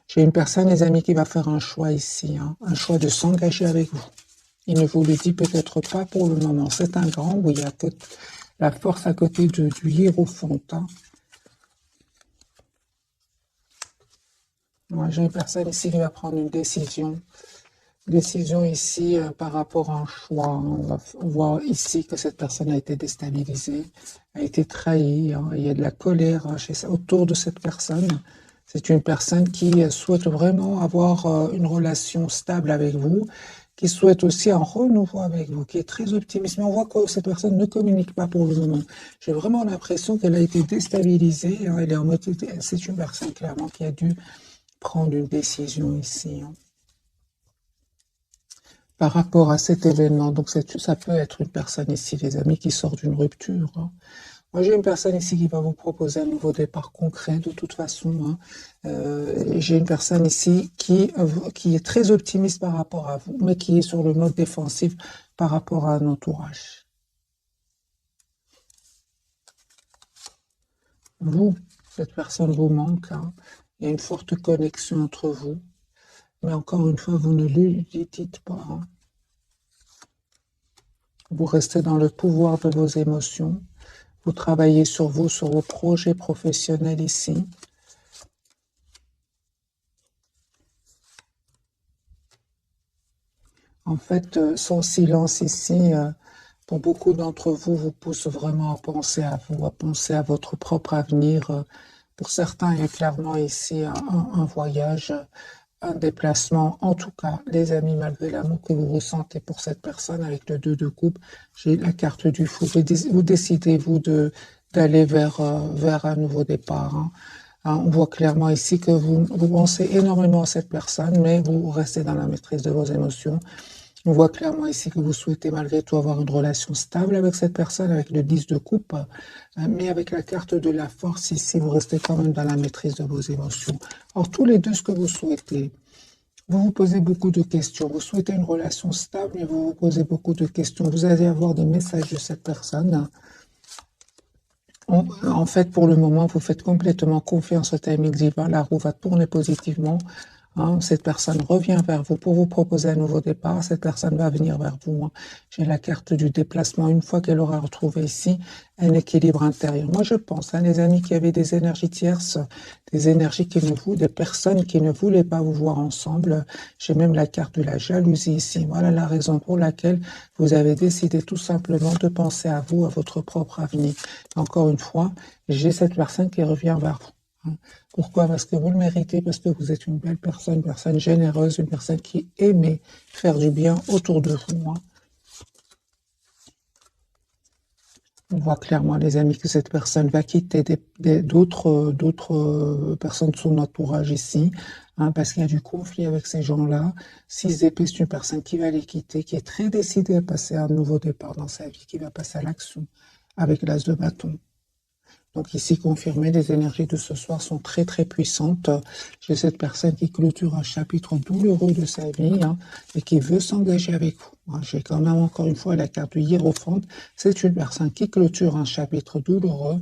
J'ai une personne, les amis, qui va faire un choix ici, hein, un choix de s'engager avec vous. Il ne vous le dit peut-être pas pour le moment. C'est un grand, oui, il y a la force à côté du hiérophant. Hein. Moi, j'ai une personne ici qui va prendre une décision. Décision ici par rapport à un choix. On voit ici que cette personne a été déstabilisée, a été trahie. Hein. Il y a de la colère autour de cette personne. C'est une personne qui souhaite vraiment avoir une relation stable avec vous, qui souhaite aussi un renouveau avec vous, qui est très optimiste. Mais on voit que cette personne ne communique pas pour le moment. J'ai vraiment l'impression qu'elle a été déstabilisée. Hein. Elle est en mode, c'est une personne clairement qui a dû prendre une décision ici. Hein. Par rapport à cet événement. Donc, ça peut être une personne ici, les amis, qui sort d'une rupture. Hein. Moi, j'ai une personne ici qui va vous proposer un nouveau départ concret, de toute façon. Hein. J'ai une personne ici qui est très optimiste par rapport à vous, mais qui est sur le mode défensif par rapport à un entourage. Vous, cette personne vous manque. Hein. Il y a une forte connexion entre vous. Mais encore une fois, vous ne lui dites pas. Hein. Vous restez dans le pouvoir de vos émotions. Vous travaillez sur vous, sur vos projets professionnels ici. En fait, son silence ici, pour beaucoup d'entre vous, vous pousse vraiment à penser à vous, à penser à votre propre avenir. Pour certains, il y a clairement ici un voyage, un déplacement. En tout cas, les amis, malgré l'amour que vous ressentez pour cette personne avec le 2 de coupe, j'ai la carte du fou. Vous décidez, vous, d'aller vers un nouveau départ. Hein. Hein, on voit clairement ici que vous pensez énormément à cette personne, mais vous restez dans la maîtrise de vos émotions. On voit clairement ici que vous souhaitez malgré tout avoir une relation stable avec cette personne, avec le 10 de coupe, mais avec la carte de la force ici, vous restez quand même dans la maîtrise de vos émotions. Alors, tous les deux, ce que vous souhaitez, vous vous posez beaucoup de questions. Vous souhaitez une relation stable, mais vous vous posez beaucoup de questions. Vous allez avoir des messages de cette personne. En fait, pour le moment, vous faites complètement confiance au timing divin. La roue va tourner positivement. Hein, cette personne revient vers vous pour vous proposer un nouveau départ. Cette personne va venir vers vous. Hein. J'ai la carte du déplacement. Une fois qu'elle aura retrouvé ici un équilibre intérieur. Moi, je pense, hein, les amis qui avaient des énergies tierces, des énergies des personnes qui ne voulaient pas vous voir ensemble. J'ai même la carte de la jalousie ici. Voilà la raison pour laquelle vous avez décidé tout simplement de penser à vous, à votre propre avenir. Encore une fois, j'ai cette personne qui revient vers vous. Hein. Pourquoi? Parce que vous le méritez, parce que vous êtes une belle personne, une personne généreuse, une personne qui aimait faire du bien autour de vous. Hein. On voit clairement, les amis, que cette personne va quitter d'autres personnes de son entourage ici, hein, parce qu'il y a du conflit avec ces gens-là. 6 d'épée, c'est une personne qui va les quitter, qui est très décidée à passer à un nouveau départ dans sa vie, qui va passer à l'action avec l'as de bâton. Donc ici, confirmé, les énergies de ce soir sont très très puissantes. J'ai cette personne qui clôture un chapitre douloureux de sa vie hein, et qui veut s'engager avec vous. J'ai quand même encore une fois la carte du hiérophant. C'est une personne qui clôture un chapitre douloureux,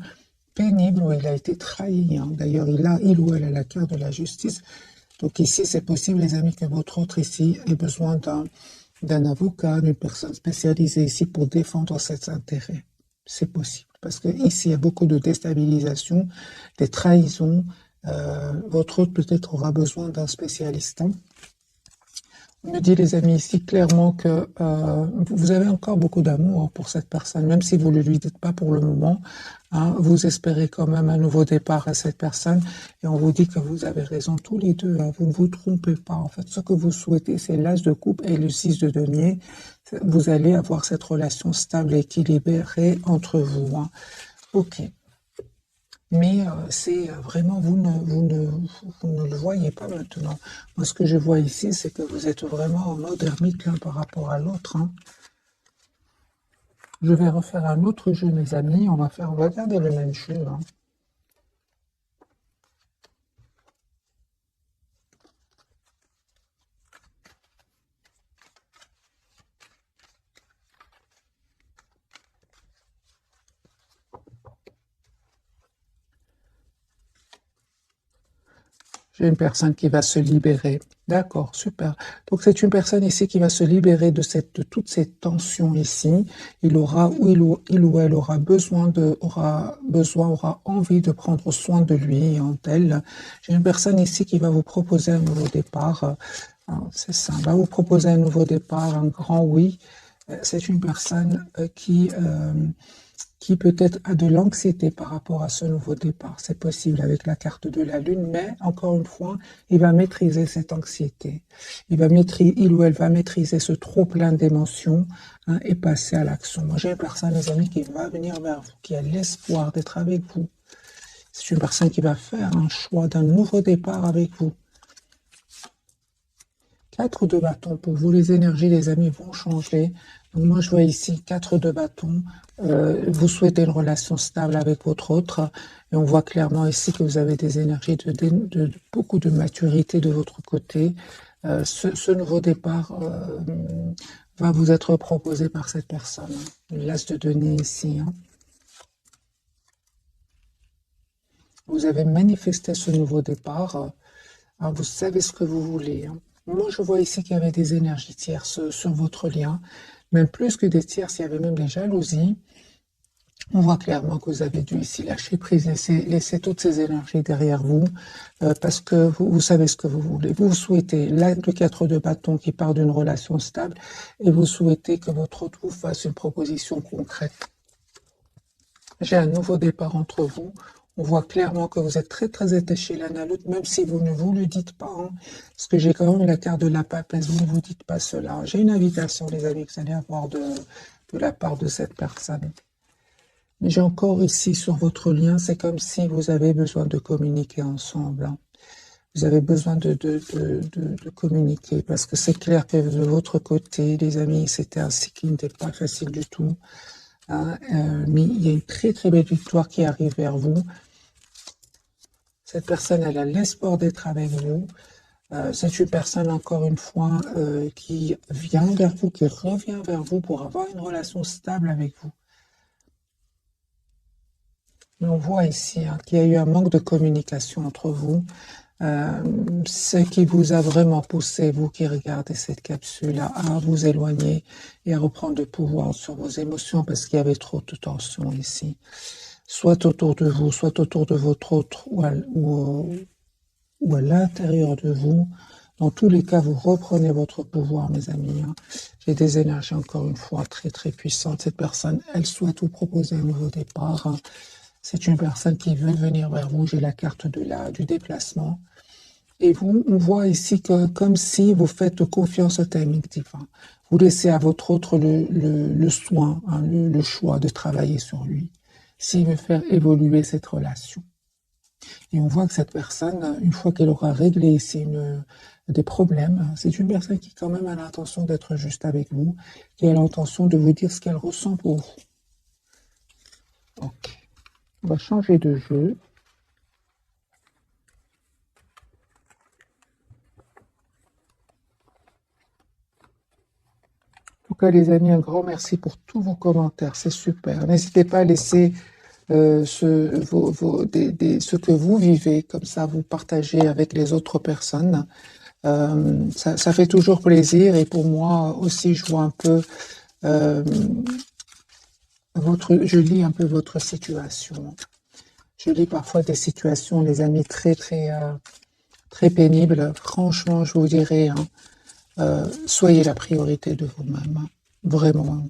pénible, où il a été trahi. Hein. D'ailleurs, il ou elle a la carte de la justice. Donc ici, c'est possible, les amis, que votre autre ici ait besoin d'un avocat, d'une personne spécialisée ici pour défendre ses intérêts. C'est possible. Parce que ici, il y a beaucoup de déstabilisation, des trahisons. Votre autre peut-être aura besoin d'un spécialiste. Hein. On me dit, les amis, ici, clairement que vous avez encore beaucoup d'amour pour cette personne, même si vous ne lui dites pas pour le moment. Hein, vous espérez quand même un nouveau départ à cette personne. Et on vous dit que vous avez raison tous les deux. Hein, vous ne vous trompez pas. En fait, ce que vous souhaitez, c'est l'as de coupe et le 6 de denier. Vous allez avoir cette relation stable et équilibrée entre vous. Hein. Ok. Mais c'est vraiment, vous ne le voyez pas maintenant. Moi, ce que je vois ici, c'est que vous êtes vraiment en mode ermite l'un par rapport à l'autre. Hein. Je vais refaire un autre jeu, mes amis. On va garder le même jeu. Hein. J'ai une personne qui va se libérer. D'accord, super. Donc c'est une personne ici qui va se libérer de toutes ces tensions ici. Il ou elle aura envie de prendre soin de lui et d'elle. J'ai une personne ici qui va vous proposer un nouveau départ. C'est ça, va vous proposer un nouveau départ, un grand oui. C'est une personne qui peut-être a de l'anxiété par rapport à ce nouveau départ. C'est possible avec la carte de la Lune, mais encore une fois, il va maîtriser cette anxiété. Il ou elle va maîtriser ce trop plein d'émotions et passer à l'action. Moi, j'ai une personne, les amis, qui va venir vers vous, qui a l'espoir d'être avec vous. C'est une personne qui va faire un choix d'un nouveau départ avec vous. 4 de bâton pour vous, les énergies, les amis, vont changer. Donc moi, je vois ici 4 de bâton. Vous souhaitez une relation stable avec votre autre. Et on voit clairement ici que vous avez des énergies de beaucoup de maturité de votre côté. Ce nouveau départ va vous être proposé par cette personne. L'as de denier ici. Vous avez manifesté ce nouveau départ. Vous savez ce que vous voulez. Moi, je vois ici qu'il y avait des énergies tierces sur votre lien. Même plus que des tierces, il y avait même des jalousies. On voit clairement que vous avez dû ici lâcher prise, laisser toutes ces énergies derrière vous, parce que vous savez ce que vous voulez. Vous souhaitez le 4 de bâton qui part d'une relation stable, et vous souhaitez que votre autre vous fasse une proposition concrète. J'ai un nouveau départ entre vous. On voit clairement que vous êtes très très attachés l'un à l'autre, même si vous ne vous le dites pas. Parce que j'ai quand même la carte de la papesse, vous ne vous dites pas cela. J'ai une invitation, les amis, que vous allez avoir de la part de cette personne. Mais j'ai encore ici sur votre lien, c'est comme si vous avez besoin de communiquer ensemble. Vous avez besoin de communiquer, parce que c'est clair que de votre côté, les amis, c'était un cycle qui n'était pas facile du tout. Mais il y a une très très belle victoire qui arrive vers vous. Cette personne, elle a l'espoir d'être avec vous. C'est une personne, encore une fois, qui vient vers vous, qui revient vers vous pour avoir une relation stable avec vous. Mais on voit ici qu'il y a eu un manque de communication entre vous. Ce qui vous a vraiment poussé, vous qui regardez cette capsule, à vous éloigner et à reprendre le pouvoir sur vos émotions parce qu'il y avait trop de tension ici. Soit autour de vous, soit autour de votre autre ou à l'intérieur de vous. Dans tous les cas, vous reprenez votre pouvoir, mes amis. J'ai des énergies, encore une fois, très très puissantes. Cette personne, elle souhaite vous proposer un nouveau départ. C'est une personne qui veut venir vers vous. J'ai la carte du déplacement. Et vous, on voit ici que comme si vous faites confiance au timing divin. Vous laissez à votre autre le soin, le choix de travailler sur lui, s'il veut faire évoluer cette relation. Et on voit que cette personne, une fois qu'elle aura réglé ici des problèmes, c'est une personne qui quand même a l'intention d'être juste avec vous, qui a l'intention de vous dire ce qu'elle ressent pour vous. Ok. On va changer de jeu. En tout cas, les amis, un grand merci pour tous vos commentaires. C'est super. N'hésitez pas à laisser ce que vous vivez, comme ça vous partagez avec les autres personnes. Ça fait toujours plaisir et pour moi aussi, je vois un peu je lis un peu votre situation. Je lis parfois des situations, les amis, très pénibles. Franchement, je vous dirais, soyez la priorité de vous-même, vraiment.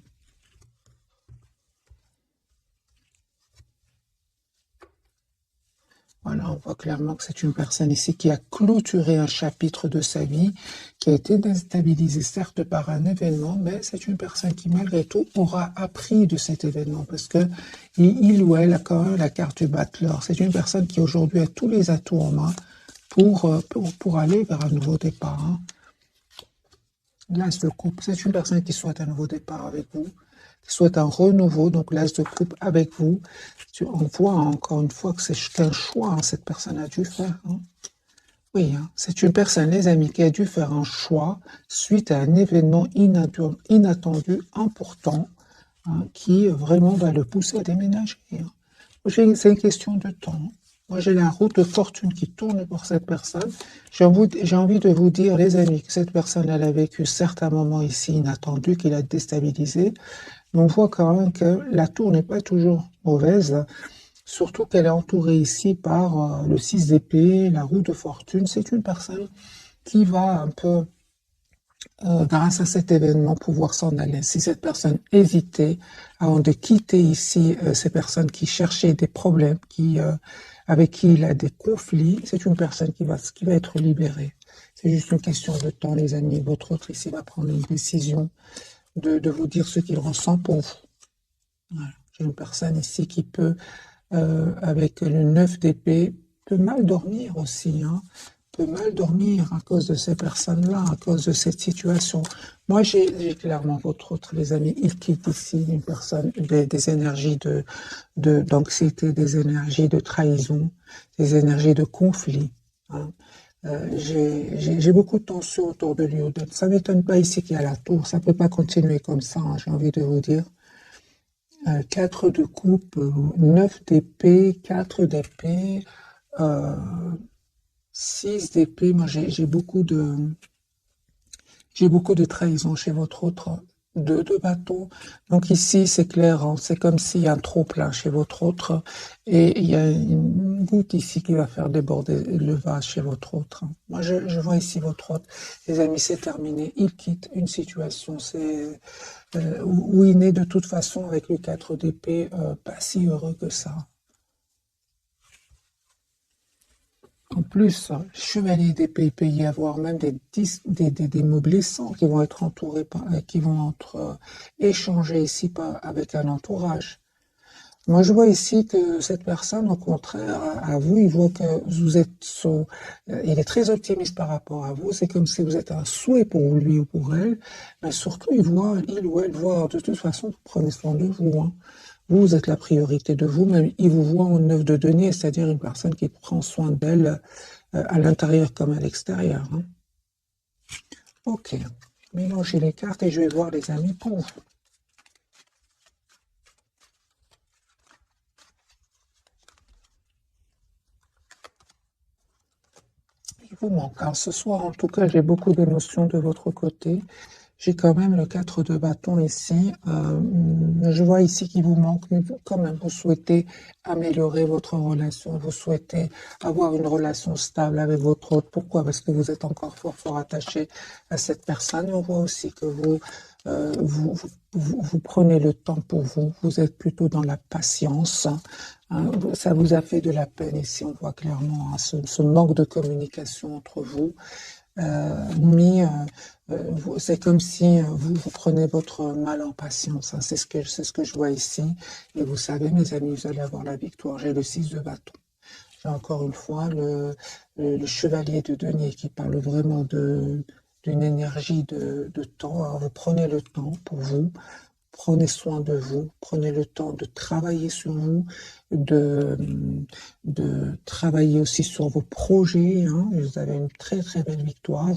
Voilà, on voit clairement que c'est une personne ici qui a clôturé un chapitre de sa vie, qui a été déstabilisée certes par un événement, mais c'est une personne qui malgré tout aura appris de cet événement parce que il ou elle a quand même la carte du battleur. C'est une personne qui aujourd'hui a tous les atouts en main pour aller vers un nouveau départ. L'as de coupe, c'est une personne qui souhaite un nouveau départ avec vous, qui souhaite un renouveau, donc l'as de coupe avec vous. On voit encore une fois que c'est un choix, cette personne a dû faire. Oui, c'est une personne, les amis, qui a dû faire un choix suite à un événement inattendu, important, qui vraiment va le pousser à déménager. C'est une question de temps. Moi, j'ai la roue de fortune qui tourne pour cette personne. J'ai envie de vous dire, les amis, que cette personne, elle a vécu certains moments ici inattendus, qui l'a déstabilisé. Mais on voit quand même que la tour n'est pas toujours mauvaise, surtout qu'elle est entourée ici par le 6 d'épée, la roue de fortune. C'est une personne qui va un peu, grâce à cet événement, pouvoir s'en aller. Si cette personne hésitait avant de quitter ici, ces personnes qui cherchaient des problèmes, avec qui il a des conflits, c'est une personne qui va être libérée. C'est juste une question de temps, les amis. Votre autre ici va prendre une décision de vous dire ce qu'il ressent pour vous. Voilà. J'ai une personne ici qui peut, avec le 9 d'épée, peut mal dormir aussi, hein, peut mal dormir à cause de ces personnes-là, à cause de cette situation. Moi, j'ai clairement votre autre, les amis. Il quitte ici une personne, des énergies d'anxiété, des énergies de trahison, des énergies de conflit, hein. J'ai beaucoup de tension autour de lui. Ça ne m'étonne pas ici qu'il y a la tour. Ça ne peut pas continuer comme ça, hein, j'ai envie de vous dire. 4 de coupe, 9 d'épée, 4 d'épée, 6 d'épée. Moi, j'ai beaucoup de trahison chez votre autre. 2 de bâton. Donc ici, c'est clair, hein, c'est comme s'il y a un trop-plein chez votre autre. Et il y a une goutte ici qui va faire déborder le vase chez votre autre. Moi, je vois ici votre autre. Les amis, c'est terminé. Il quitte une situation. Où il n'est de toute façon avec le 4 d'épée pas si heureux que ça. En plus, chevalier d'épée, il peut y avoir même des mots blessants qui vont être entourés qui vont être échangés ici avec un entourage. Moi, je vois ici que cette personne, au contraire, à vous, il voit que vous êtes il est très optimiste par rapport à vous. C'est comme si vous êtes un souhait pour lui ou pour elle. Mais surtout, il ou elle voit, de toute façon, vous prenez soin de vous, hein. Vous êtes la priorité de vous-même. Il vous voit en 9 de denier, c'est-à-dire une personne qui prend soin d'elle à l'intérieur comme à l'extérieur, hein. Ok. Mélangez les cartes et je vais voir les amis pour vous. Il vous manque. Alors ce soir, en tout cas, j'ai beaucoup d'émotions de votre côté. J'ai quand même le 4 de bâton ici. Je vois ici qu'il vous manque, mais quand même, vous souhaitez améliorer votre relation. Vous souhaitez avoir une relation stable avec votre autre. Pourquoi? Parce que vous êtes encore fort, fort attaché à cette personne. Et on voit aussi que vous prenez le temps pour vous. Vous êtes plutôt dans la patience, hein. Ça vous a fait de la peine ici. On voit clairement, hein, ce manque de communication entre vous. Mais c'est comme si vous prenez votre mal en patience, hein. C'est ce que je vois ici. Et vous savez, mes amis, vous allez avoir la victoire. J'ai le 6 de bâton. J'ai encore une fois le chevalier de denier qui parle vraiment d'une énergie de temps. Alors, vous prenez le temps pour vous. Prenez soin de vous, prenez le temps de travailler sur vous, de, de travailler aussi sur vos projets, hein. Vous avez une très très belle victoire.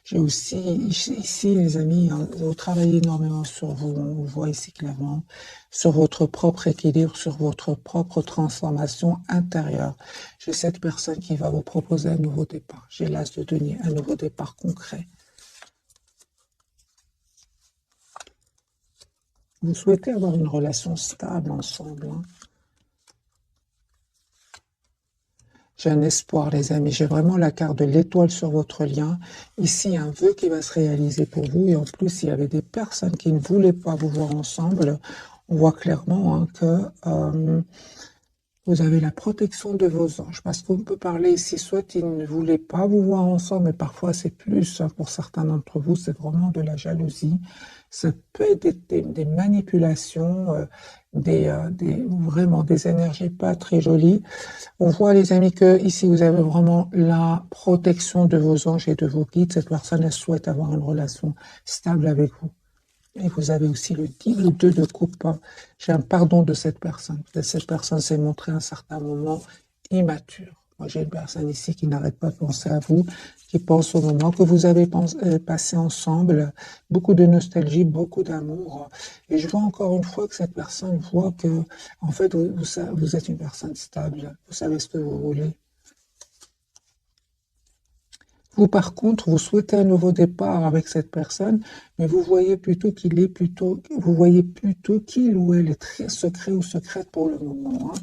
J'ai aussi ici, les amis, hein, vous travaillez énormément sur vous, on voit ici clairement, sur votre propre équilibre, sur votre propre transformation intérieure. J'ai cette personne qui va vous proposer un nouveau départ. J'ai l'as de denier, un nouveau départ concret. Vous souhaitez avoir une relation stable ensemble, hein. J'ai un espoir, les amis. J'ai vraiment la carte de l'étoile sur votre lien. Ici, un vœu qui va se réaliser pour vous. Et en plus, il y avait des personnes qui ne voulaient pas vous voir ensemble. On voit clairement, hein, que vous avez la protection de vos anges. Parce qu'on peut parler ici, soit ils ne voulaient pas vous voir ensemble, mais parfois c'est plus, hein, pour certains d'entre vous, c'est vraiment de la jalousie. Ça peut être des manipulations, vraiment des énergies pas très jolies. On voit, les amis, que ici vous avez vraiment la protection de vos anges et de vos guides. Cette personne, elle souhaite avoir une relation stable avec vous. Et vous avez aussi le 2 de coupe. J'ai un pardon de cette personne. Cette personne s'est montrée à un certain moment immature. Moi, j'ai une personne ici qui n'arrête pas de penser à vous, qui pense au moment que vous avez passé ensemble, beaucoup de nostalgie, beaucoup d'amour. Et je vois encore une fois que cette personne voit que, en fait, vous êtes une personne stable, vous savez ce que vous voulez. Vous, par contre, vous souhaitez un nouveau départ avec cette personne, mais vous voyez plutôt vous voyez plutôt qu'il ou elle est très secret ou secrète pour le moment, hein.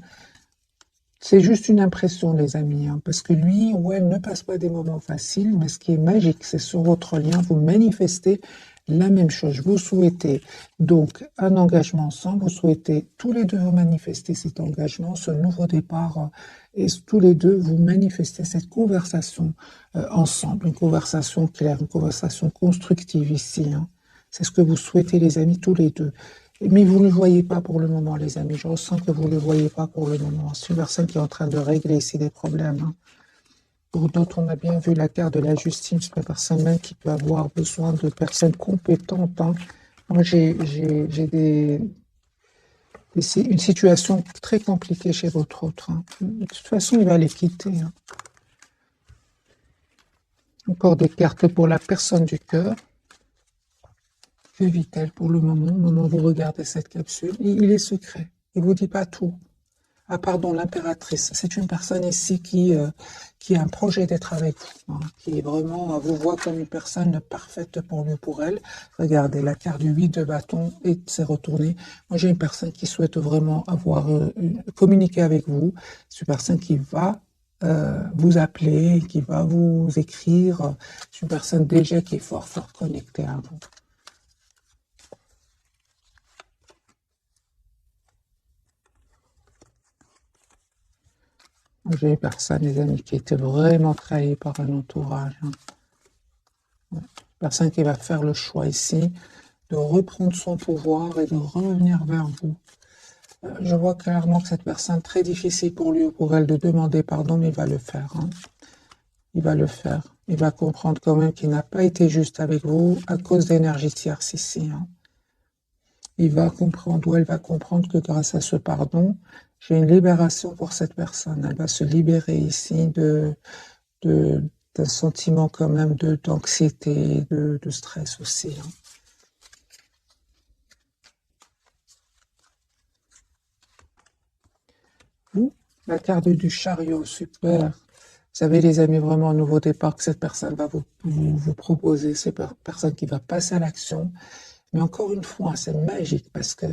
C'est juste une impression, les amis, hein, parce que lui ou elle ne passe pas des moments faciles, mais ce qui est magique, c'est sur votre lien, vous manifestez la même chose. Vous souhaitez donc un engagement ensemble, vous souhaitez tous les deux vous manifester cet engagement, ce nouveau départ, et tous les deux vous manifestez cette conversation ensemble, une conversation claire, une conversation constructive ici, hein. C'est ce que vous souhaitez, les amis, tous les deux. Mais vous ne le voyez pas pour le moment, les amis. Je ressens que vous ne le voyez pas pour le moment. C'est une personne qui est en train de régler ici des problèmes, hein. Pour d'autres, on a bien vu la carte de la justice. C'est une personne même qui peut avoir besoin de personnes compétentes, hein. Moi, j'ai une situation très compliquée chez votre autre, hein. De toute façon, il va les quitter, hein. Encore des cartes pour la personne du cœur. Que vit-elle pour le moment, au moment où vous regardez cette capsule? Il est secret. Il ne vous dit pas tout. Ah pardon, l'impératrice. C'est une personne ici qui a un projet d'être avec vous, hein, qui est vraiment vous voit comme une personne parfaite pour lui ou pour elle. Regardez, la carte du 8 de bâton et s'est retournée. Moi, j'ai une personne qui souhaite vraiment avoir communiquer avec vous. C'est une personne qui va vous appeler, qui va vous écrire. C'est une personne déjà qui est fort, fort connectée à vous. J'ai une personne, les amis, qui était vraiment trahie par un entourage, hein. Ouais. Personne qui va faire le choix ici de reprendre son pouvoir et de revenir vers vous. Je vois clairement que cette personne, très difficile pour lui ou pour elle de demander pardon, mais il va le faire, hein. Il va le faire. Il va comprendre quand même qu'il n'a pas été juste avec vous à cause d'énergie tierce ici, hein. Il va comprendre ou elle va comprendre que grâce à ce pardon, j'ai une libération pour cette personne. Elle va se libérer ici d'un sentiment quand même d'anxiété, de stress aussi, hein. La carte du chariot, super. Vous savez, les amis, vraiment un nouveau départ que cette personne va vous proposer. C'est une personne qui va passer à l'action. Mais encore une fois, c'est magique parce que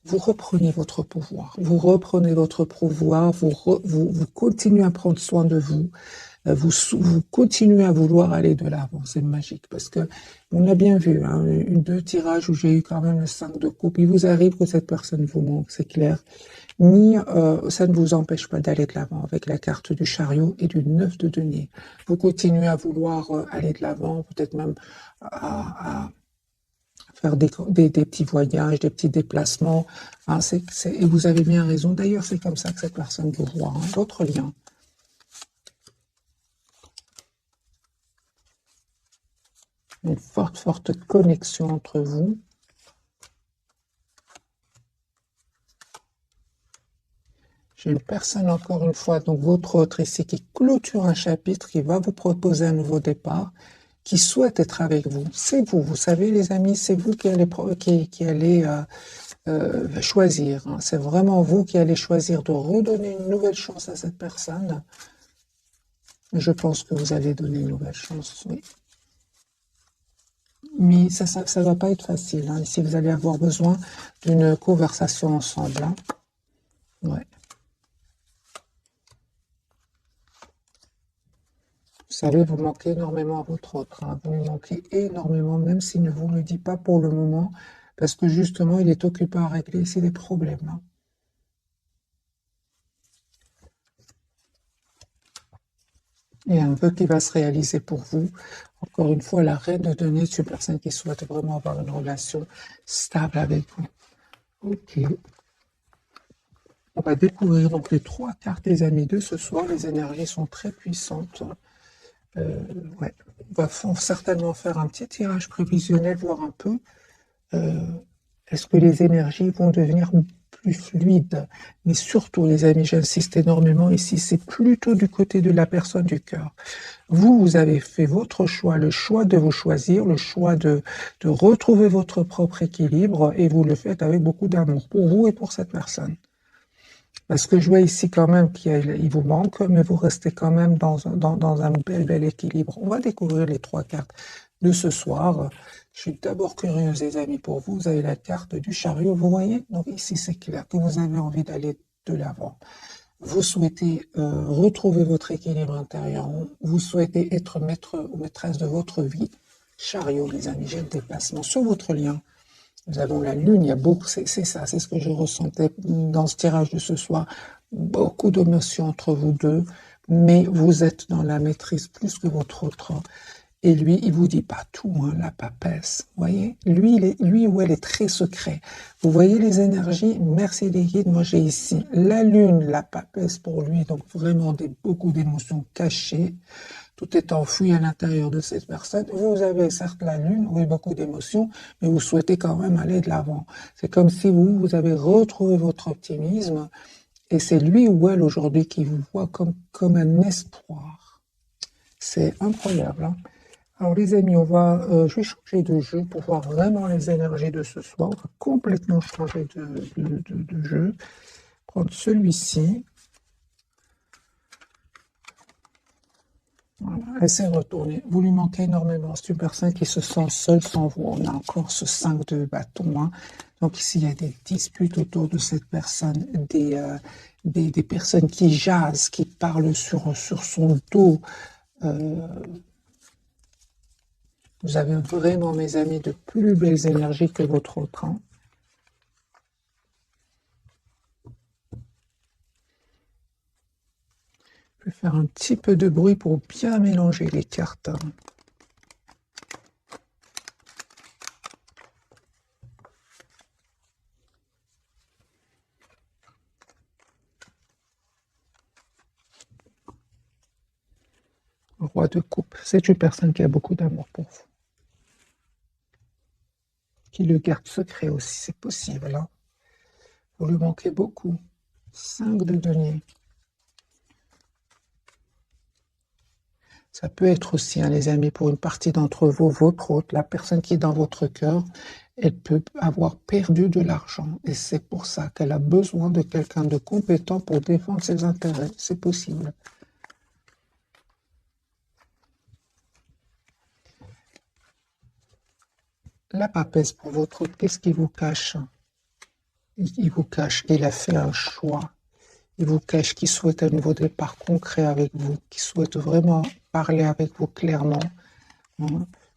vous reprenez votre pouvoir. Vous reprenez votre pouvoir, vous continuez à prendre soin de vous. Vous continuez à vouloir aller de l'avant. C'est magique parce que on a bien vu, hein, deux tirages où j'ai eu quand même le 5 de coupe. Il vous arrive que cette personne vous manque, c'est clair. Ni ça ne vous empêche pas d'aller de l'avant avec la carte du chariot et du 9 de denier. Vous continuez à vouloir aller de l'avant, peut-être même à faire des petits voyages, des petits déplacements, hein, et vous avez bien raison. D'ailleurs, c'est comme ça que cette personne vous voit, hein, votre lien. Une forte, forte connexion entre vous. J'ai une personne, encore une fois, donc votre autre ici, qui clôture un chapitre, qui va vous proposer un nouveau départ, qui souhaite être avec vous. C'est vous, vous savez, les amis, c'est vous qui allez choisir, hein. C'est vraiment vous qui allez choisir de redonner une nouvelle chance à cette personne. Je pense que vous allez donner une nouvelle chance, oui. Mais ça va pas être facile, hein. Ici, vous allez avoir besoin d'une conversation ensemble, hein. Ouais. Vous savez, vous manquez énormément à votre autre, hein. Vous lui manquez énormément, même s'il ne vous le dit pas pour le moment, parce que justement, il est occupé à régler ici des problèmes, hein. Il y a un vœu qui va se réaliser pour vous. Encore une fois, la reine de denier, c'est une personne qui souhaite vraiment avoir une relation stable avec vous. Ok. On va découvrir donc les 3 cartes des amis de ce soir. Les énergies sont très puissantes. Ouais. On va certainement faire un petit tirage prévisionnel, voir un peu est-ce que les énergies vont devenir plus fluide. Mais surtout, les amis, j'insiste énormément ici, c'est plutôt du côté de la personne du cœur. Vous avez fait votre choix, le choix de vous choisir, le choix de retrouver votre propre équilibre, et vous le faites avec beaucoup d'amour pour vous et pour cette personne. Parce que je vois ici quand même qu'il vous manque, mais vous restez quand même dans un bel équilibre. On va découvrir les 3 cartes de ce soir. Je suis d'abord curieuse, les amis, pour vous. Vous avez la carte du chariot, vous voyez? Donc ici, c'est clair que vous avez envie d'aller de l'avant. Vous souhaitez retrouver votre équilibre intérieur. Vous souhaitez être maître ou maîtresse de votre vie. Chariot, les amis, j'ai le déplacement sur votre lien. Nous avons la lune, il y a beaucoup, c'est ça, c'est ce que je ressentais dans ce tirage de ce soir. Beaucoup d'émotions entre vous deux, mais vous êtes dans la maîtrise plus que votre autre. Et lui, il vous dit pas tout, hein, la papesse. Vous voyez, lui ou elle est très secret. Vous voyez les énergies. Merci les guides. Moi, j'ai ici la lune, la papesse pour lui. Donc vraiment beaucoup d'émotions cachées. Tout est enfoui à l'intérieur de cette personne. Vous avez certes la lune, oui, beaucoup d'émotions, mais vous souhaitez quand même aller de l'avant. C'est comme si vous avez retrouvé votre optimisme, et c'est lui ou elle aujourd'hui qui vous voit comme un espoir. C'est incroyable, hein. Alors les amis, je vais changer de jeu pour voir vraiment les énergies de ce soir. On va complètement changer de jeu. Prendre celui-ci. Voilà, elle s'est retournée. Vous lui manquez énormément. C'est une personne qui se sent seule sans vous. On a encore ce 5 de bâton, hein. Donc ici, il y a des disputes autour de cette personne, des personnes qui jasent, qui parlent sur son dos. Vous avez vraiment, mes amis, de plus belles énergies que votre autre, hein. Je vais faire un petit peu de bruit pour bien mélanger les cartes, hein. Roi de coupe, c'est une personne qui a beaucoup d'amour pour vous. Qui le garde secret aussi, c'est possible, hein. Vous lui manquez beaucoup. 5 de denier. Ça peut être aussi, hein, les amis, pour une partie d'entre vous, votre autre, la personne qui est dans votre cœur, elle peut avoir perdu de l'argent. Et c'est pour ça qu'elle a besoin de quelqu'un de compétent pour défendre ses intérêts. C'est possible. La papesse pour votre autre, qu'est-ce qu'il vous cache? Il vous cache qu'il a fait un choix. Il vous cache qu'il souhaite un nouveau départ concret avec vous, qu'il souhaite vraiment parler avec vous clairement.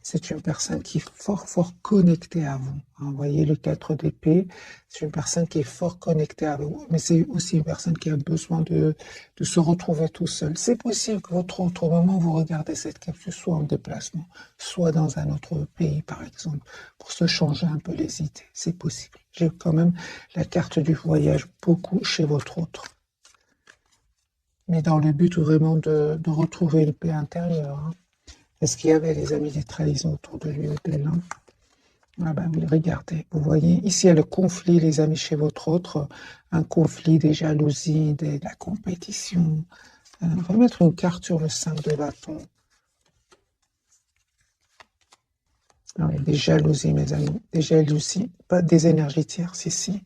C'est une personne qui est fort connectée à vous. Vous voyez le 4 d'épée, c'est une personne qui est fort connectée à vous, mais c'est aussi une personne qui a besoin de se retrouver tout seul. C'est possible que votre autre, au moment où vous regardez cette capsule, soit en déplacement, soit dans un autre pays, par exemple, pour se changer un peu les idées. C'est possible. J'ai quand même la carte du voyage beaucoup chez votre autre. Mais dans le but vraiment de retrouver une paix intérieure, hein. Est-ce qu'il y avait, les amis, des trahisons autour de lui ou d'elle, hein? Ah ben oui, regardez, vous voyez, ici il y a le conflit, les amis, chez votre autre, un conflit, des jalousies, de la compétition. On va mettre une carte sur le 5 de bâton. Alors, il y a des jalousies, mes amis, des jalousies, pas des énergies tierces ici.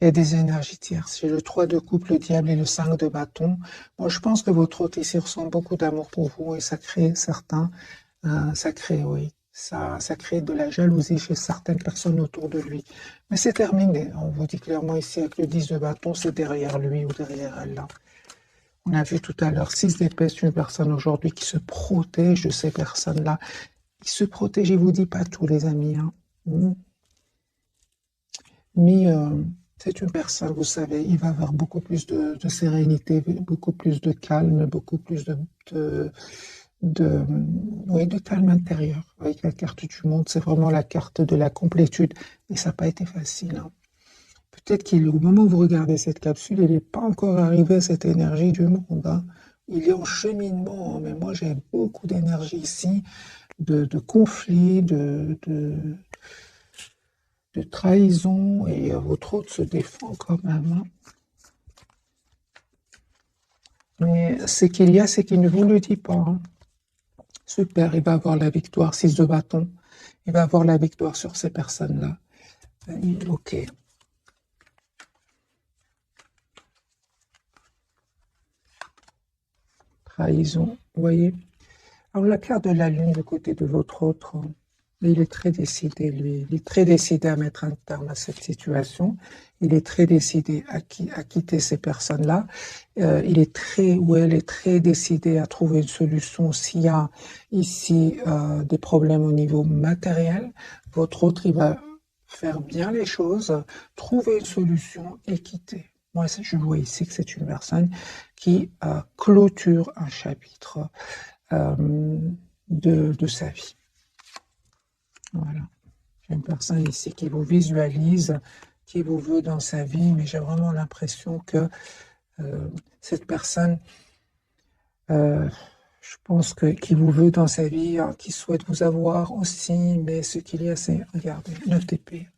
Il y a des énergies tierces. J'ai le 3 de coupe, le diable et le 5 de bâton. Moi, je pense que votre hôte ici ressent beaucoup d'amour pour vous, et ça crée ça crée de la jalousie chez certaines personnes autour de lui. Mais c'est terminé. On vous dit clairement ici avec le 10 de bâton, c'est derrière lui ou derrière elle, là. On a vu tout à l'heure 6 d'épée, c'est une personne aujourd'hui qui se protège de ces personnes-là. Qui se protège, je vous dis pas tout, les amis, hein. Mais c'est une personne, vous savez, il va avoir beaucoup plus de sérénité, beaucoup plus de calme, beaucoup plus de calme intérieur. Avec la carte du monde, c'est vraiment la carte de la complétude. Et ça n'a pas été facile, hein. Peut-être qu'au moment où vous regardez cette capsule, il n'est pas encore arrivé à cette énergie du monde, hein. Il est en cheminement, hein, mais moi j'ai beaucoup d'énergie ici, de conflits, de trahison et votre autre se défend quand même, hein. Mais ce qu'il y a, c'est qu'il ne vous le dit pas, hein. Super, il va avoir la victoire, 6 de bâton. Il va avoir la victoire sur ces personnes-là. Ok. Trahison, vous voyez. Alors la carte de la lune du côté de votre autre, il est très décidé, lui. Il est très décidé à mettre un terme à cette situation. Il est très décidé à quitter ces personnes-là. Il est très, ou elle est très décidée à trouver une solution s'il y a ici des problèmes au niveau matériel. Votre autre, il va faire bien les choses, trouver une solution et quitter. Moi, je vois ici que c'est une personne qui clôture un chapitre de sa vie. Voilà. J'ai une personne ici qui vous visualise, qui vous veut dans sa vie, mais j'ai vraiment l'impression que cette personne, je pense qui vous veut dans sa vie, qui souhaite vous avoir aussi, mais ce qu'il y a, c'est, regardez, 9 d'épée.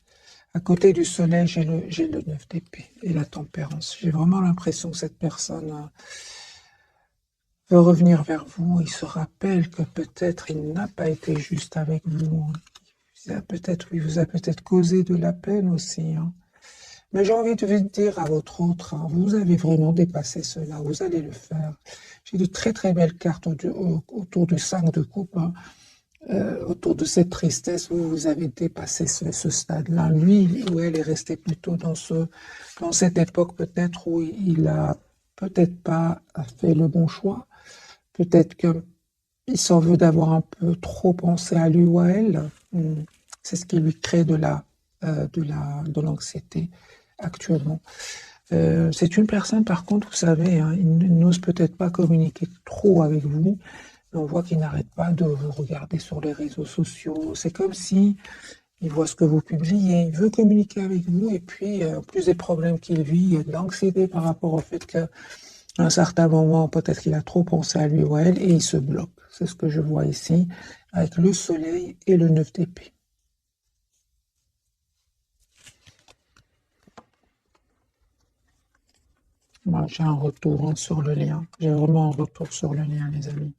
À côté du soleil, j'ai le 9 d'épée et la tempérance. J'ai vraiment l'impression que cette personne veut revenir vers vous. Il se rappelle que peut-être il n'a pas été juste avec vous. Il vous a peut-être causé de la peine aussi, hein. Mais j'ai envie de vous dire à votre autre, hein, vous avez vraiment dépassé cela, vous allez le faire. J'ai de très très belles cartes autour du 5 de coupe, hein. Autour de cette tristesse, vous avez dépassé ce stade-là. Lui ou elle est resté plutôt dans cette époque peut-être où il a peut-être pas fait le bon choix. Peut-être qu'il s'en veut d'avoir un peu trop pensé à lui ou à elle. C'est ce qui lui crée de l'anxiété actuellement. C'est une personne, par contre, vous savez, hein, il n'ose peut-être pas communiquer trop avec vous, mais on voit qu'il n'arrête pas de vous regarder sur les réseaux sociaux. C'est comme si il voit ce que vous publiez, il veut communiquer avec vous, et puis, en plus des problèmes qu'il vit, il y a de l'anxiété par rapport au fait qu'à un certain moment, peut-être qu'il a trop pensé à lui ou à elle, et il se bloque. C'est ce que je vois ici, avec le soleil et le 9 d'épée. Moi, j'ai un retour, hein, sur le lien. J'ai vraiment un retour sur le lien, les amis.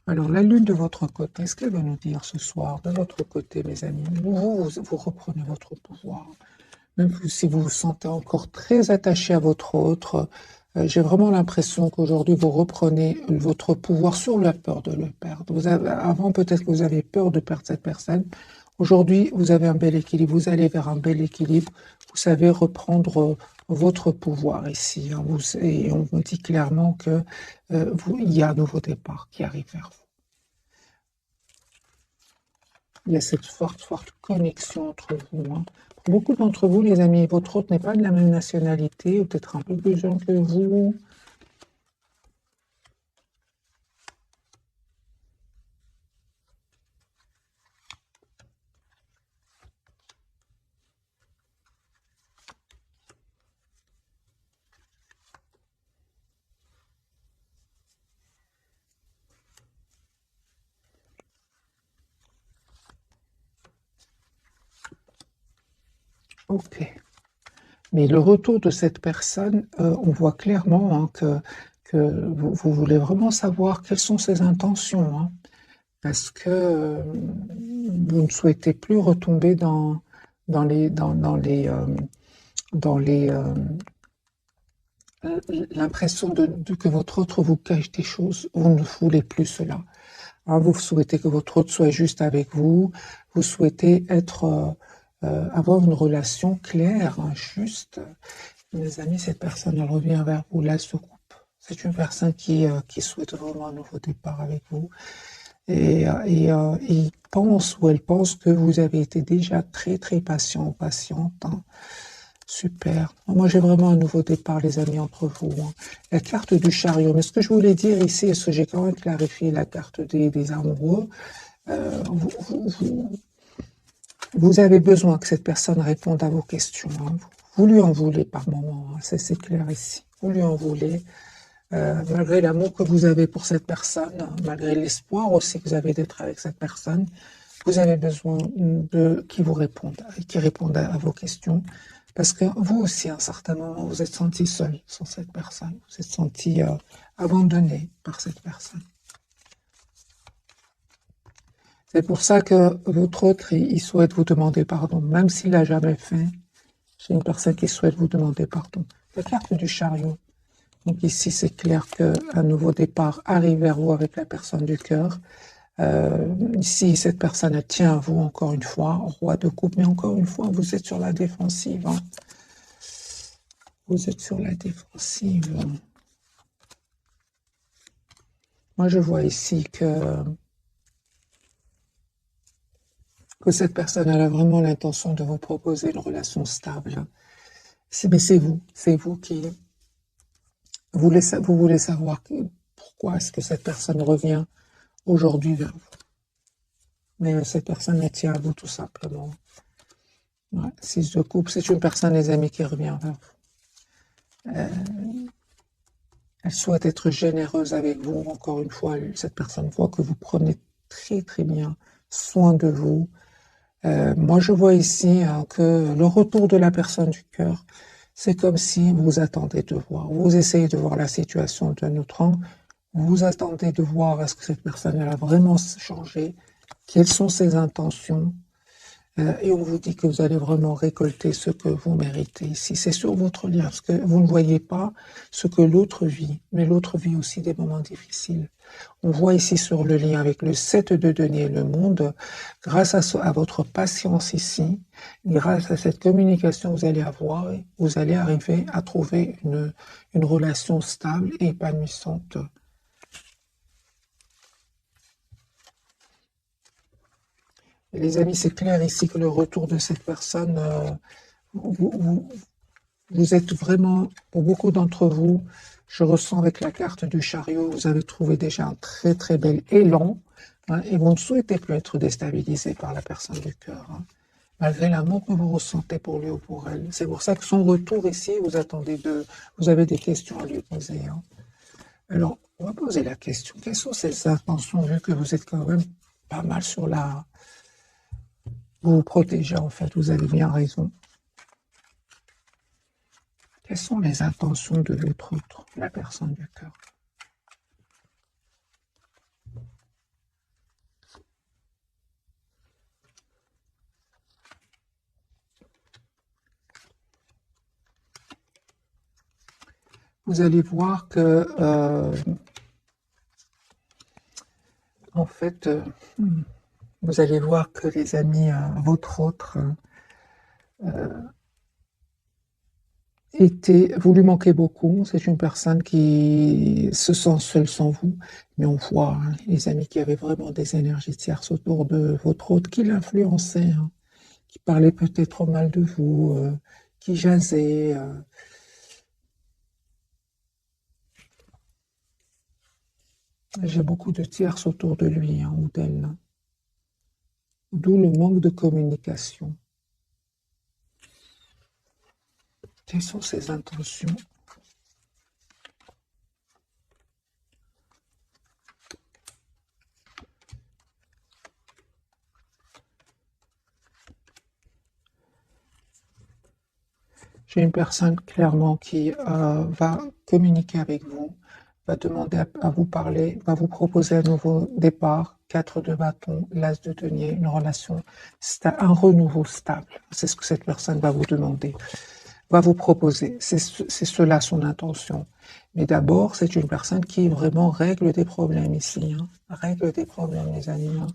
Alors, la lune de votre côté, est-ce qu'elle va nous dire ce soir, de votre côté, mes amis, vous reprenez votre pouvoir. Même si vous vous sentez encore très attaché à votre autre, j'ai vraiment l'impression qu'aujourd'hui, vous reprenez votre pouvoir sur la peur de le perdre. Avant, peut-être que vous avez peur de perdre cette personne. Aujourd'hui, vous avez un bel équilibre. Vous allez vers un bel équilibre. Vous savez reprendre votre pouvoir ici, hein. Et on vous dit clairement que il y a un nouveau départ qui arrive vers vous. Il y a cette forte connexion entre vous, hein. Pour beaucoup d'entre vous, les amis, votre autre n'est pas de la même nationalité, ou peut-être un peu plus jeune que vous. Ok. Mais le retour de cette personne, on voit clairement, hein, que vous voulez vraiment savoir quelles sont ses intentions, hein, parce que vous ne souhaitez plus retomber dans l'impression que votre autre vous cache des choses. Vous ne voulez plus cela, hein. Vous souhaitez que votre autre soit juste avec vous. Vous souhaitez avoir une relation claire, hein, juste. Mes amis, cette personne, elle revient vers vous, là, se coupe. C'est une personne qui souhaite vraiment un nouveau départ avec vous. Et il pense ou elle pense que vous avez été déjà très, très patient ou patiente, hein. Super. Moi, j'ai vraiment un nouveau départ, les amis, entre vous, hein. La carte du chariot. Mais ce que je voulais dire ici, est-ce que j'ai quand même clarifié la carte des amoureux, vous avez besoin que cette personne réponde à vos questions, hein. Vous lui en voulez par moment, hein. C'est clair ici. Vous lui en voulez, malgré l'amour que vous avez pour cette personne, hein, malgré l'espoir aussi que vous avez d'être avec cette personne. Vous avez besoin de qui vous répondent, qui répondent à vos questions. Parce que vous aussi, à un certain moment, vous êtes senti seul sans cette personne. Vous êtes senti abandonné par cette personne. C'est pour ça que votre autre, il souhaite vous demander pardon, même s'il l'a jamais fait. C'est une personne qui souhaite vous demander pardon. La carte du chariot. Donc ici, c'est clair qu'un nouveau départ arrive vers vous avec la personne du cœur. Ici, cette personne, elle tient à vous encore une fois, roi de coupe, mais encore une fois, vous êtes sur la défensive. Hein. Vous êtes sur la défensive. Moi, je vois ici que cette personne elle a vraiment l'intention de vous proposer une relation stable. Mais c'est vous qui vous voulez savoir pourquoi est-ce que cette personne revient aujourd'hui vers vous. Mais cette personne elle tient à vous tout simplement. Ouais, 6 de coupe, c'est une personne, les amis, qui revient vers vous. Elle souhaite être généreuse avec vous. Encore une fois, cette personne voit que vous prenez très très bien soin de vous. Moi, je vois ici que le retour de la personne du cœur, c'est comme si vous attendez de voir. Vous essayez de voir la situation d'un autre angle. Vous attendez de voir est-ce que cette personne elle a vraiment changé, quelles sont ses intentions. Et on vous dit que vous allez vraiment récolter ce que vous méritez ici. C'est sur votre lien, parce que vous ne voyez pas ce que l'autre vit, mais l'autre vit aussi des moments difficiles. On voit ici sur le lien avec le 7 de denier et le monde, grâce à votre patience ici, grâce à cette communication que vous allez avoir, vous allez arriver à trouver une relation stable et épanouissante. Et les amis, c'est clair ici que le retour de cette personne, vous êtes vraiment, pour beaucoup d'entre vous, je ressens avec la carte du chariot, vous avez trouvé déjà un très très bel élan, hein, et vous ne souhaitez plus être déstabilisé par la personne du cœur, hein, malgré l'amour que vous ressentez pour lui ou pour elle. C'est pour ça que son retour ici, vous avez des questions à lui poser. Hein. Alors, on va poser la question, quelles sont ses intentions, vu que vous êtes quand même pas mal sur la... Vous vous protégez en fait, vous avez bien raison. Quelles sont les intentions de l'autre, la personne du cœur? Vous allez voir que, en fait, vous allez voir que les amis, votre autre, vous lui manquez beaucoup. C'est une personne qui se sent seule sans vous. Mais on voit, hein, les amis, qu'il y avait vraiment des énergies tierces autour de votre autre qui l'influençaient, hein, qui parlaient peut-être mal de vous, qui jasaient. J'ai beaucoup de tierces autour de lui, hein, ou d'elle. Hein. D'où le manque de communication. Quelles sont ses intentions? J'ai une personne clairement qui va communiquer avec vous, va demander à vous parler, va vous proposer un nouveau départ, 4 de bâton, l'as de denier, une relation, un renouveau stable. C'est ce que cette personne va vous demander, va vous proposer. C'est cela son intention. Mais d'abord, c'est une personne qui vraiment règle des problèmes ici. Hein. Règle des problèmes, les amis. Hein.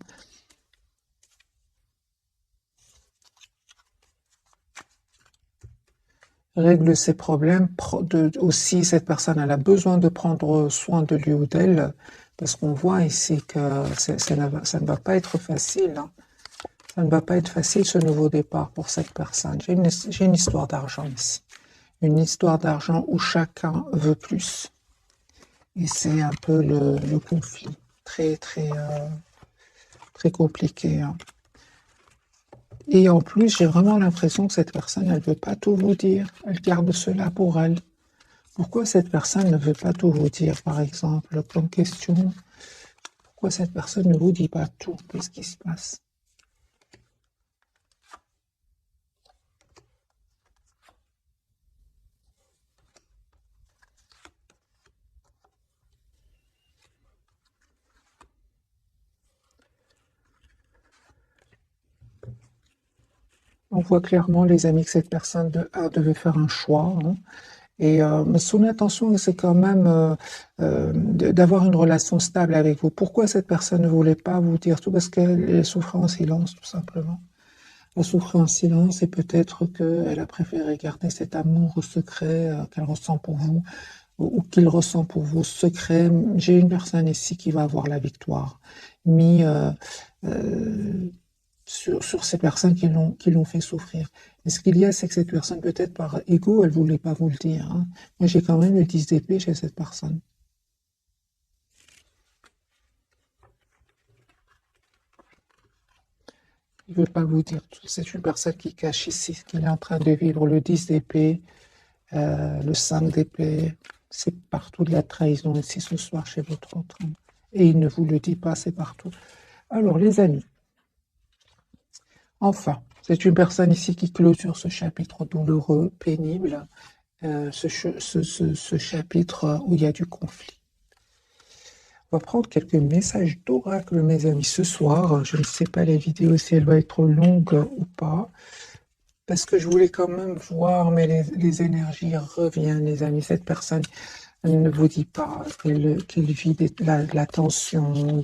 Règle ses problèmes. Aussi, cette personne elle a besoin de prendre soin de lui ou d'elle, parce qu'on voit ici que ça ne va pas être facile. Hein. Ça ne va pas être facile ce nouveau départ pour cette personne. J'ai une histoire d'argent ici. Une histoire d'argent où chacun veut plus. Et c'est un peu le conflit. Très, très, très compliqué. Hein. Et en plus, j'ai vraiment l'impression que cette personne, elle ne veut pas tout vous dire. Elle garde cela pour elle. Pourquoi cette personne ne veut pas tout vous dire, par exemple, comme question? Pourquoi cette personne ne vous dit pas tout? Qu'est-ce qui se passe? On voit clairement, les amis, que cette personne devait faire un choix, hein. Et son intention, c'est quand même d'avoir une relation stable avec vous. Pourquoi cette personne ne voulait pas vous dire tout? Parce qu'elle souffrait en silence, tout simplement. Elle souffrait en silence et peut-être qu'elle a préféré garder cet amour secret qu'elle ressent pour vous ou qu'il ressent pour vous secret. J'ai une personne ici qui va avoir la victoire, mis sur ces personnes qui l'ont fait souffrir. Et ce qu'il y a, c'est que cette personne, peut-être par ego, elle voulait pas vous le dire, hein. Moi, j'ai quand même le 10 d'épée chez cette personne. Il veut pas vous dire tout. C'est une personne qui cache ici ce qu'il est en train de vivre. Le 10 d'épée, le 5 d'épée, c'est partout de la trahison ici ce soir chez votre autre. Et il ne vous le dit pas, c'est partout. Alors, les amis, enfin, c'est une personne ici qui clôture ce chapitre douloureux, pénible, ce chapitre où il y a du conflit. On va prendre quelques messages d'oracle, mes amis, ce soir. Je ne sais pas la vidéo si elle va être longue ou pas, parce que je voulais quand même voir, mais les énergies reviennent, les amis. Cette personne, elle ne vous dit pas qu'elle vit la tension,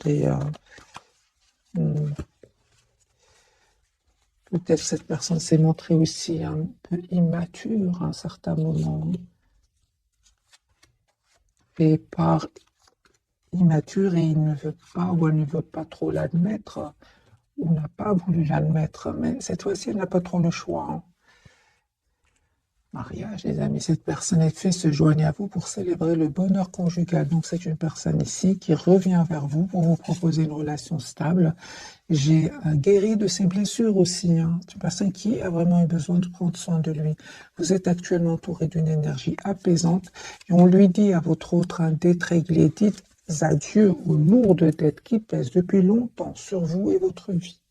peut-être cette personne s'est montrée aussi un peu immature à un certain moment. Et par immature, et il ne veut pas ou elle ne veut pas trop l'admettre, ou n'a pas voulu l'admettre, mais cette fois-ci, elle n'a pas trop le choix, hein. Mariage, les amis, cette personne est fait se joigne à vous pour célébrer le bonheur conjugal. Donc c'est une personne ici qui revient vers vous pour vous proposer une relation stable. J'ai guéri de ses blessures aussi, hein. C'est une personne qui a vraiment eu besoin de prendre soin de lui. Vous êtes actuellement entouré d'une énergie apaisante et on lui dit à votre autre d'être réglé. Dites adieu aux lourdes dettes qui pèsent depuis longtemps sur vous et votre vie.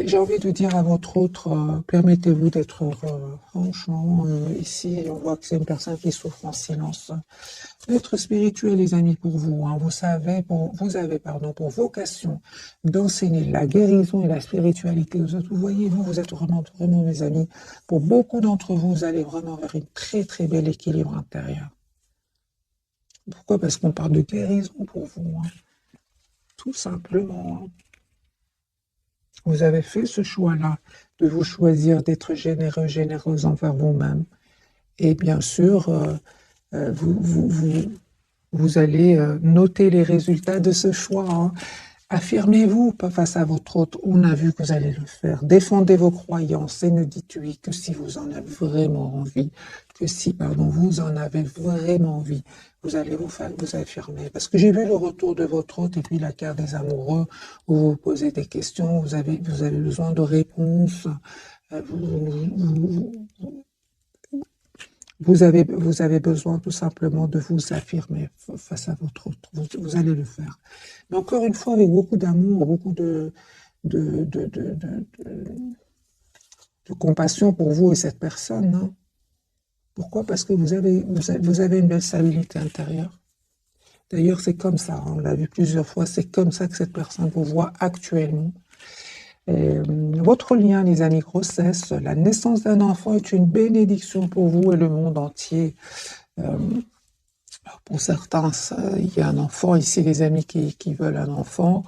J'ai envie de dire à votre autre, permettez-vous d'être heureux. Franchement, ici, on voit que c'est une personne qui souffre en silence. Être spirituel, les amis, pour vous, hein, vous avez, pour vocation d'enseigner la guérison et la spiritualité aux autres. Vous voyez, vous êtes vraiment, vraiment, mes amis. Pour beaucoup d'entre vous, vous allez vraiment vers une très, très bel équilibre intérieur. Pourquoi? Parce qu'on parle de guérison pour vous, hein. Tout simplement, hein. Vous avez fait ce choix-là de vous choisir d'être généreux, généreuse envers vous-même. Et bien sûr, vous allez noter les résultats de ce choix, hein. Affirmez-vous pas face à votre autre. On a vu que vous allez le faire. Défendez vos croyances et ne dites oui que si vous en avez vraiment envie. Que si, pardon, vous en avez vraiment envie. Vous allez vous affirmer. Parce que j'ai vu le retour de votre autre et puis la carte des amoureux où vous posez des questions, vous avez besoin de réponses. Vous avez besoin tout simplement de vous affirmer face à votre autre. Vous allez le faire. Mais encore une fois, avec beaucoup d'amour, beaucoup de compassion pour vous et cette personne, hein. Pourquoi? Parce que vous avez une belle stabilité intérieure. D'ailleurs, c'est comme ça, on l'a vu plusieurs fois, c'est comme ça que cette personne vous voit actuellement. Votre lien, les amis, grossesse, la naissance d'un enfant est une bénédiction pour vous et le monde entier. Pour certains, il y a un enfant ici, les amis qui veulent un enfant,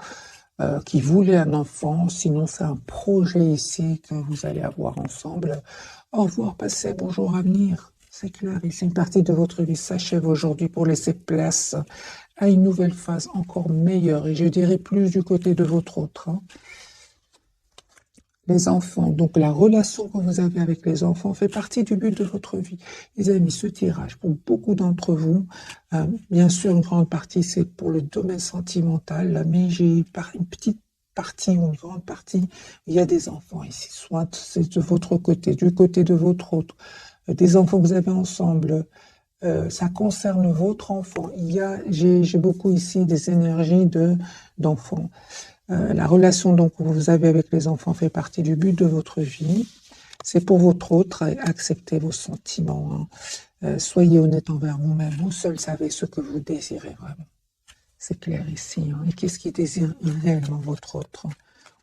qui voulaient un enfant. Sinon, c'est un projet ici que vous allez avoir ensemble. Au revoir, passez, bonjour à venir. C'est clair, ici, une partie de votre vie s'achève aujourd'hui pour laisser place à une nouvelle phase encore meilleure. Et je dirais plus du côté de votre autre, hein. Les enfants, donc la relation que vous avez avec les enfants fait partie du but de votre vie. Les amis, ce tirage, pour beaucoup d'entre vous, bien sûr, une grande partie, c'est pour le domaine sentimental, mais j'ai une petite partie ou une grande partie, il y a des enfants ici, soit c'est de votre côté, du côté de votre autre, des enfants que vous avez ensemble, ça concerne votre enfant. J'ai beaucoup ici des énergies d'enfants. La relation donc que vous avez avec les enfants fait partie du but de votre vie. C'est pour votre autre, acceptez vos sentiments, hein. Soyez honnête envers vous-même. Vous seul savez ce que vous désirez vraiment. C'est clair ici, hein. Et qu'est-ce qui désire réellement votre autre?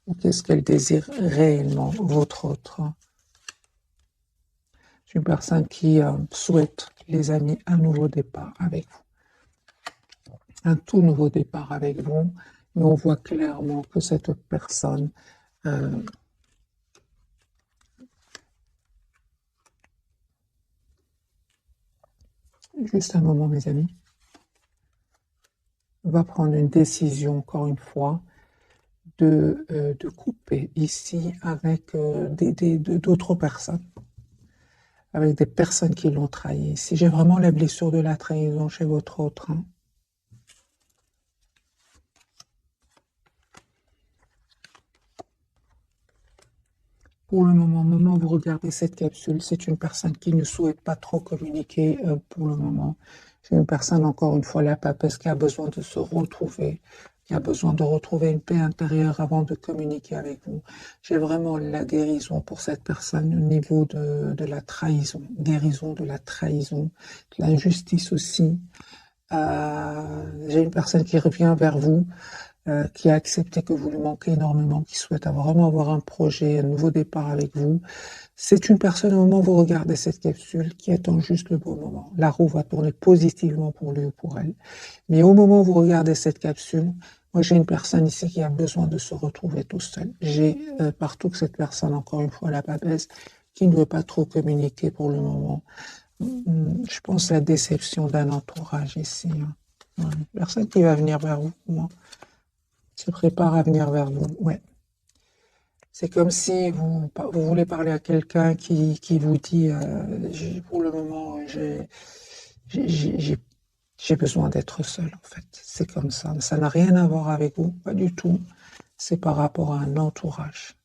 ou qu'est-ce qu'elle désire réellement, votre autre. C'est une personne qui souhaite, les amis, un nouveau départ avec vous. Un tout nouveau départ avec vous. Et on voit clairement que cette personne juste un moment, mes amis, va prendre une décision, encore une fois, de couper ici avec d'autres personnes, avec des personnes qui l'ont trahi. Si j'ai vraiment la blessure de la trahison chez votre autre, hein. Pour le moment où vous regardez cette capsule, c'est une personne qui ne souhaite pas trop communiquer pour le moment. C'est une personne, encore une fois, la papesse, qui a besoin de se retrouver, qui a besoin de retrouver une paix intérieure avant de communiquer avec vous. J'ai vraiment la guérison pour cette personne au niveau de la trahison, guérison de la trahison, de l'injustice aussi. J'ai une personne qui revient vers vous, qui a accepté que vous lui manquez énormément, qui souhaite vraiment avoir un projet, un nouveau départ avec vous. C'est une personne, au moment où vous regardez cette capsule, qui attend juste le bon moment. La roue va tourner positivement pour lui ou pour elle. Mais au moment où vous regardez cette capsule, moi j'ai une personne ici qui a besoin de se retrouver tout seul. J'ai partout que cette personne, encore une fois, la papesse, qui ne veut pas trop communiquer pour le moment. Je pense à la déception d'un entourage ici. Hein. Personne qui va venir vers vous, moi, se prépare à venir vers vous. Ouais. C'est comme si vous voulez parler à quelqu'un qui vous dit pour le moment, j'ai besoin d'être seul, en fait. C'est comme ça. Ça n'a rien à voir avec vous, pas du tout. C'est par rapport à un entourage.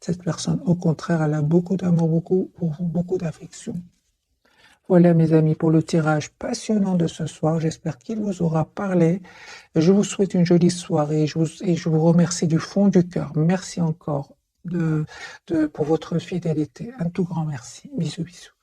Cette personne, au contraire, elle a beaucoup d'amour, beaucoup d'affection. Voilà, mes amis, pour le tirage passionnant de ce soir. J'espère qu'il vous aura parlé. Je vous souhaite une jolie soirée et je vous remercie du fond du cœur. Merci encore pour votre fidélité. Un tout grand merci. Bisous, bisous.